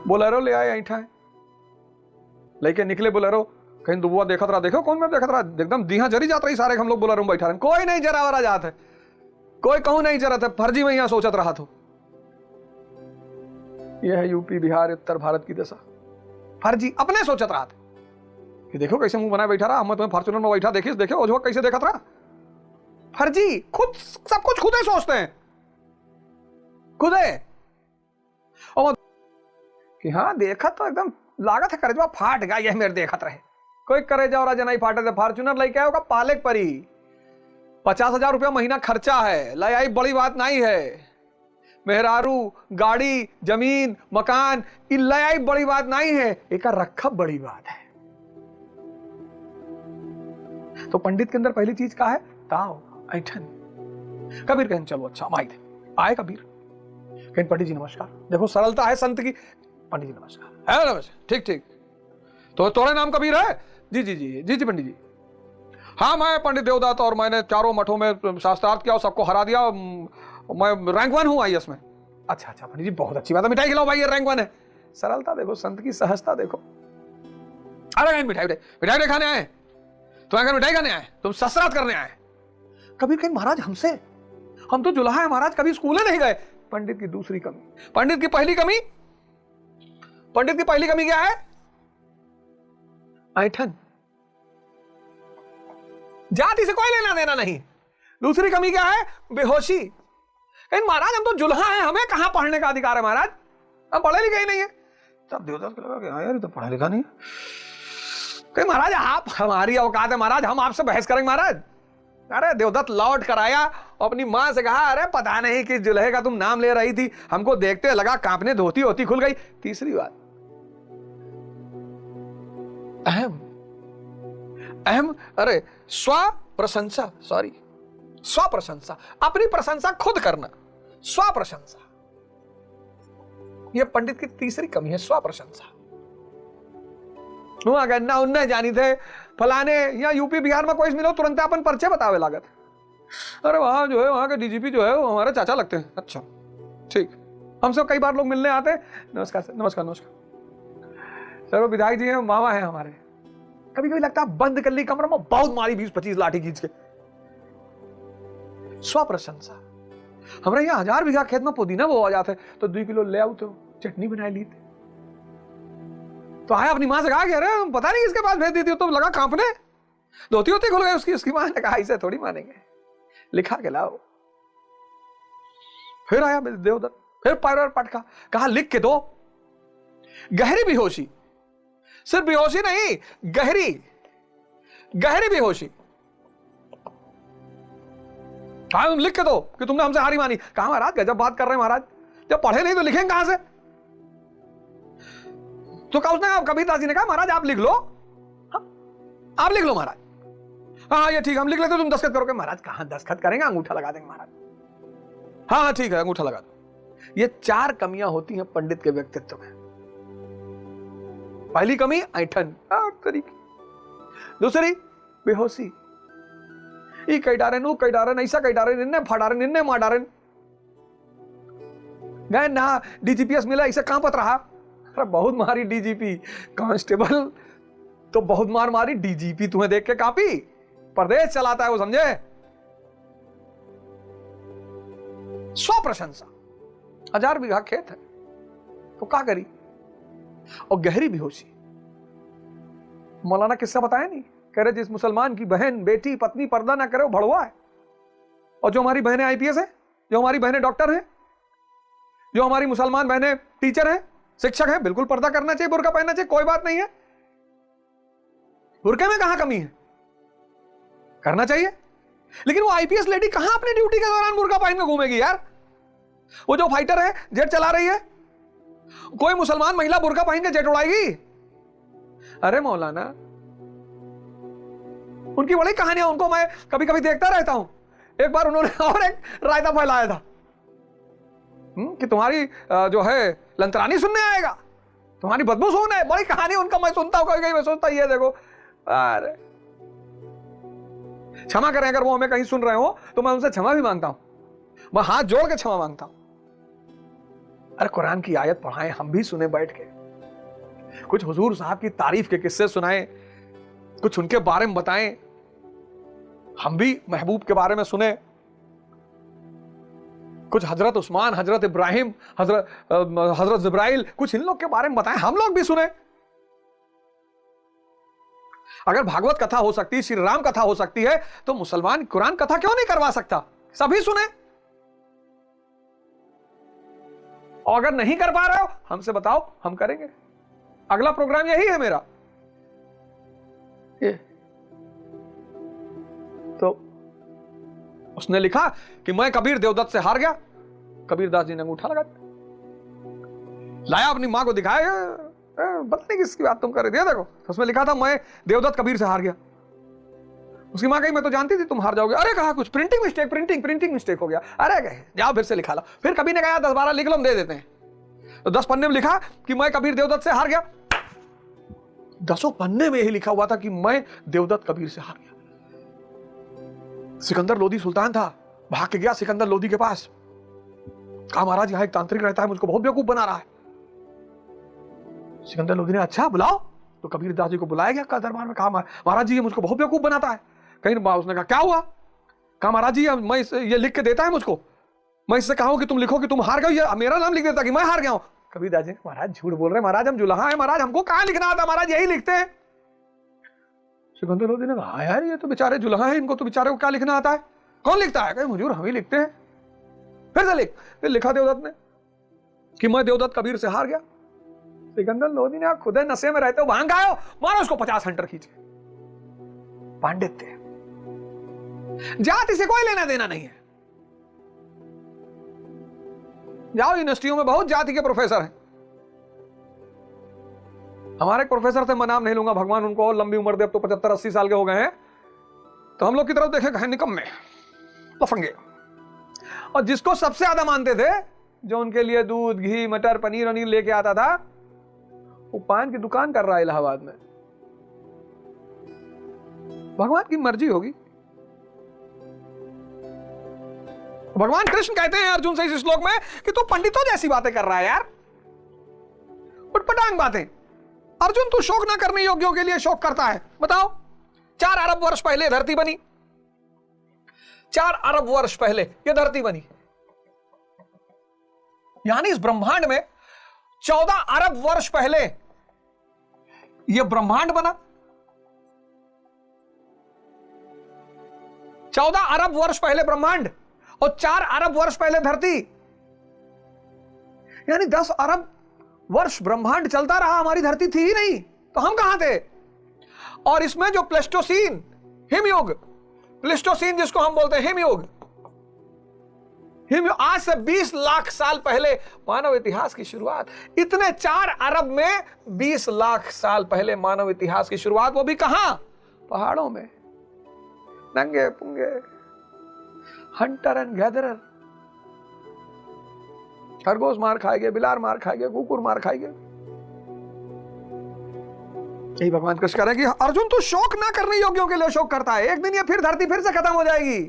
Bolero ले आए, ऐठा है लेके निकले बोलेरो, कहीं दुबुआ देखत रहा, देखो कौन में देखत रहा, एकदम दीहा जरी जात रही, सारे हम लोग बोलेरो में बैठा रहे, कोई नहीं जरा वरा जात है, कोई कहूं नहीं जरा था, फर्जी में यहां सोचत रहा तो। यह है यूपी बिहार उत्तर भारत की दशा, फर्जी अपने सोचत रहा था कि देखो कैसे मुंह बनाए बैठा रहा, हम तुम्हें फॉर्च्यूनर में बैठा देखिए, देखो ओझवा कैसे देखत रहा, फर्जी, खुद सब कुछ खुद ही सोचते हैं, खुद है और कि हाँ देखा तो एकदम लागत है करेजवा फाट गया, यह मेरे देखत रहे, कोई करेजा और जनाई फाटे थे, फॉर्च्यूनर लेके आया होगा पालेक परी, 50,000 रुपया महीना खर्चा है, लाई आई बड़ी बात नहीं है, मेहरारू गाड़ी जमीन मकान लाई आई बड़ी बात नहीं है, एक रखब बड़ी बात है। तो पंडित के अंदर पहली चीज क्या है, ताव ऐठन। कबीर कहन चलो अच्छा माई थे आए कबीर, कहन पंडित जी नमस्कार, देखो सरलता है संत की, पंडित जी नमस्कार, है नमस्कार, ठीक ठीक, तो तोरे नाम कबीर है, जी जी जी जी जी पंडित जी, हाँ मैं पंडित देवदत्त और मैंने चारों मठों में शास्त्रार्थ किया और सबको हरा दिया, मैं रैंक 1 हूं आईएएस में। अच्छा अच्छा पंडित जी बहुत अच्छी बात है, मिठाई खिलाओ भाई, ये रैंक 1 है। सरलता देखो, संत की सहजता देखो, अरे मिठाई मिठाई खाने आए, तुम्हारे घर मिठाई खाने आए, तुम शास्त्रार्थ करने आए। कबीर कहीं महाराज हमसे, हम तो जुलाहा है महाराज, कभी स्कूल नहीं गए। पंडित की दूसरी कमी, पंडित की पहली कमी, पंडित की पहली कमी क्या है, ऐठन, जाति से कोई लेना देना नहीं। दूसरी कमी क्या है, बेहोशी। कहीं महाराज हम तो जुल्हा हैं, हमें कहां पढ़ने का अधिकार है महाराज, हम पढ़े लिखे ही नहीं है। तब देवदत्त को लगा कि हाँ यार तो पढ़ा लिखा नहीं है। कहीं महाराज आप, हमारी औकात है महाराज, हम आपसे बहस करेंगे महाराज। अरे देवदत्त लौट कर आया, अपनी मां से कहा अरे पता नहीं कि जुल्हे का तुम नाम ले रही थी, हमको देखते लगा कांपने, धोती होती खुल गई। तीसरी बात अहम, अहम, अरे स्व प्रशंसा, सॉरी स्व प्रशंसा, अपनी प्रशंसा खुद करना, स्व प्रशंसा, यह पंडित की तीसरी कमी है, स्व प्रशंसा। ना उन्ने जानी थे फलाने, या यूपी बिहार में कोई मिलो तुरंत अपन परिचय बतावे लागत, अरे वहां जो है वहां के डीजीपी जो है वो हमारे चाचा लगते हैं। अच्छा ठीक, हमसे कई बार लोग मिलने आते हैं, नमस्कार सर, नमस्कार नमस्कार सर, वो विधायक जी हैं, मामा है हमारे। कभी कभी लगता है बंद कर ली कमरे में, बहुत मारी 20-25 लाठी खींच के। स्व प्रशंसा, हमारे यहाँ 1000 बीघा खेत में पुदीना बोआ जाता है, तो 2 किलो ले आओ तो चटनी बना ली थी। तो आया अपनी मां से कहा कि अरे पता नहीं किसके पास भेज दी थी, तो लगा कांपने, धोती होती खुल गई उसकी। उसकी मां ने कहा इसे थोड़ी मानेंगे, लिखा के लाओ। फिर आया देवदत्त, फिर पैर पटका, कहा लिख के दो। गहरी बेहोशी, सिर्फ बेहोशी नहीं, गहरी गहरी बेहोशी। कहा तुम लिख के दो कि तुमने हमसे हारी मानी। कहा महाराज गजब बात कर रहे हैं महाराज, जब पढ़े नहीं तो लिखेंगे कहां से। तो कहा उसने, कबीरदास जी ने कहा महाराज आप लिख लो, हाँ आप लिख लो महाराज। हाँ ये ठीक, हम लिख लेते, तुम दस्तखत करोगे। महाराज कहां दस्तखत करेंगे, अंगूठा लगा देंगे महाराज। हाँ हाँ ठीक है, अंगूठा लगा दो। ये 4 कमियां होती हैं पंडित के व्यक्तित्व में। पहली कमी ऐठन, तरीके। दूसरी बेहोशी, ई कई डारेन, ऊ कई डारेन, ऐसा कई डारेन, इन्ने फाड़ारेन, इन्ने मार डारेन। गए ना डीजीपीएस मिला, इसे कहां पत रहा, अरे बहुत मारी डीजीपी, कांस्टेबल तो बहुत मार मारी, डीजीपी तुम्हें देख के कापी, प्रदेश चलाता है वो, समझे। स्व प्रशंसा, 1000 बीघा खेत है तो क्या करी। और गहरी बेहोशी, मौलाना किस्सा बताया नहीं, कह रहे जिस मुसलमान की बहन बेटी पत्नी पर्दा ना करे वो भड़वा है। और जो हमारी बहनें आईपीएस है, जो हमारी बहनें डॉक्टर हैं, जो हमारी मुसलमान बहनें टीचर हैं, शिक्षक है, बिल्कुल पर्दा करना चाहिए, बुर्का पहनना चाहिए, कोई बात नहीं है। बुर्के में कहां कमी है, करना चाहिए। लेकिन वो आईपीएस लेडी कहां अपनी ड्यूटी के दौरान बुर्का पहन के घूमेगी यार। वो जो फाइटर है, जेट चला रही है, कोई मुसलमान महिला बुर्का पहन के जेट उड़ाएगी। अरे मौलाना, उनकी बड़ी कहानियां, उनको मैं कभी कभी देखता रहता हूं। एक बार उन्होंने और एक रायता फैलाया था कि तुम्हारी जो है लंतरानी सुनने आएगा, तुम्हारी बदबू सुनने। बड़ी कहानी उनका मैं सुनता हूं, कभी कभी मैं सोचता ये देखो। अरे क्षमा करें अगर वो हमें कहीं सुन रहे हो, तो मैं उनसे क्षमा भी मांगता हूं, मैं हाथ जोड़ के क्षमा मांगता हूं। अरे कुरान की आयत पढ़ाएं, हम भी सुने बैठ के, कुछ हुजूर साहब की तारीफ के किस्से सुनाएं, कुछ उनके बारे में बताएं, हम भी महबूब के बारे में सुने, कुछ हजरत उस्मान, हजरत इब्राहिम, हजरत जिब्राइल, कुछ इन लोग के बारे में बताएं, हम लोग भी सुने। अगर भागवत कथा हो सकती है, श्री राम कथा हो सकती है, तो मुसलमान कुरान कथा क्यों नहीं करवा सकता? सभी सुने। और अगर नहीं कर पा रहे हो, हमसे बताओ, हम करेंगे। अगला प्रोग्राम यही है मेरा। ये तो उसने लिखा कि मैं कबीर देवदत्त से हार गया। कबीरदास जी ने अंगूठा लगा लाया, अपनी मां को दिखाया, पता नहीं किसकी बात तुम कर रहे थे, देखो। तो उसमें लिखा था मैं देवदत्त कबीर से हार गया। उसकी मां कही मैं तो जानती थी तुम हार जाओगे। अरे कहा कुछ प्रिंटिंग मिस्टेक हो गया। अरे गए जाओ फिर से लिखा ला। फिर कबीर ने कहा 10-12 लिख लो, हम दे देते हैं। तो 10 पन्ने में लिखा कि मैं कबीर देवदत्त से हार गया। 10 पन्ने में यही लिखा हुआ था कि मैं देवदत्त कबीर से हार गया। सिकंदर लोदी सुल्तान था, भाग के गया सिकंदर लोदी के पास, कहा महाराज यहां एक तांत्रिक रहता है, मुझको बहुत बेवकूफ बना रहा है। सिकंदर लोदी ने अच्छा बुलाओ, तो कबीर दास जी को बुलाया गया दरबार में। कहा महाराज जी ये मुझको बहुत बेवकूफ बनाता है। कहीं उसने कहा क्या हुआ? कहा महाराज जी मैं ये लिख के देता है मुझको, मैं इससे कहूं कि तुम लिखो कि तुम हार गए, ये मेरा नाम लिख देता कि मैं हार गया हूं। कबीर दास जी महाराज झूठ बोल रहे, महाराज हम जुलहा है, महाराज हमको कहां लिखना आता, महाराज यही लिखते हैं। सिकंदर लोदी ने कहा यार ये तो बेचारे जुलहा है, इनको तो बेचारे को क्या लिखना आता है, कौन लिखता है? कहे हुजूर हम ही लिखते हैं। फिर से लिख। फिर लिखा देवदत्त ने कि मैं देवदत्त कबीर से हार गया। सिकंदर लोदी ने खुद नशे में रहते हो, भांग आयो, मारो उसको 50 हंटर खींचे। पांडित्य, जाति से कोई लेना देना नहीं है। जाओ यूनिवर्सिटियों में बहुत जाति के प्रोफेसर हैं। हमारे एक प्रोफेसर थे, मैं नाम नहीं लूंगा, भगवान उनको और लंबी उम्र दे, अब तो 75-80 साल के हो गए हैं। तो हम लोग की तरफ देखे, कहे निकम्मे लफंगे। और जिसको सबसे ज्यादा मानते थे, जो उनके लिए दूध घी मटर पनीर वनीर लेके आता था, वो पान की दुकान कर रहा है इलाहाबाद में। भगवान की मर्जी होगी। भगवान कृष्ण कहते हैं अर्जुन से इस श्लोक में कि तू पंडितों जैसी बातें कर रहा है यार, उटपटांग बातें। अर्जुन तू शोक ना करने योग्यों के लिए शोक करता है। बताओ 4 अरब वर्ष पहले धरती बनी, 4 अरब वर्ष पहले यह धरती बनी, यानी इस ब्रह्मांड में 14 अरब वर्ष पहले यह ब्रह्मांड बना। 14 अरब वर्ष पहले ब्रह्मांड और 4 अरब वर्ष पहले धरती, यानी 10 अरब वर्ष ब्रह्मांड चलता रहा, हमारी धरती थी ही नहीं, तो हम कहां थे? और इसमें जो प्लेस्टोसीन हिमयुग, प्लेस्टोसीन जिसको हम बोलते हैं हिमयुग, आज से 20 लाख साल पहले मानव इतिहास की शुरुआत। इतने 4 अरब में 20 लाख साल पहले मानव इतिहास की शुरुआत, वो भी कहां? पहाड़ों में, नंगे पुंगे, हंटर एंड गैदरर। खरगोश मार खाएंगे, बिलार मार खाएंगे, कुकुर मार खाएंगे। यही भगवान कृष्ण कह रहे हैं कि अर्जुन तू शोक ना करने योग्यों के लिए शोक करता है। एक दिन ये फिर धरती फिर से खत्म हो जाएगी।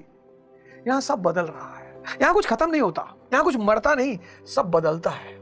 यहां सब बदल रहा है, यहां कुछ खत्म नहीं होता, यहां कुछ मरता नहीं, सब बदलता है।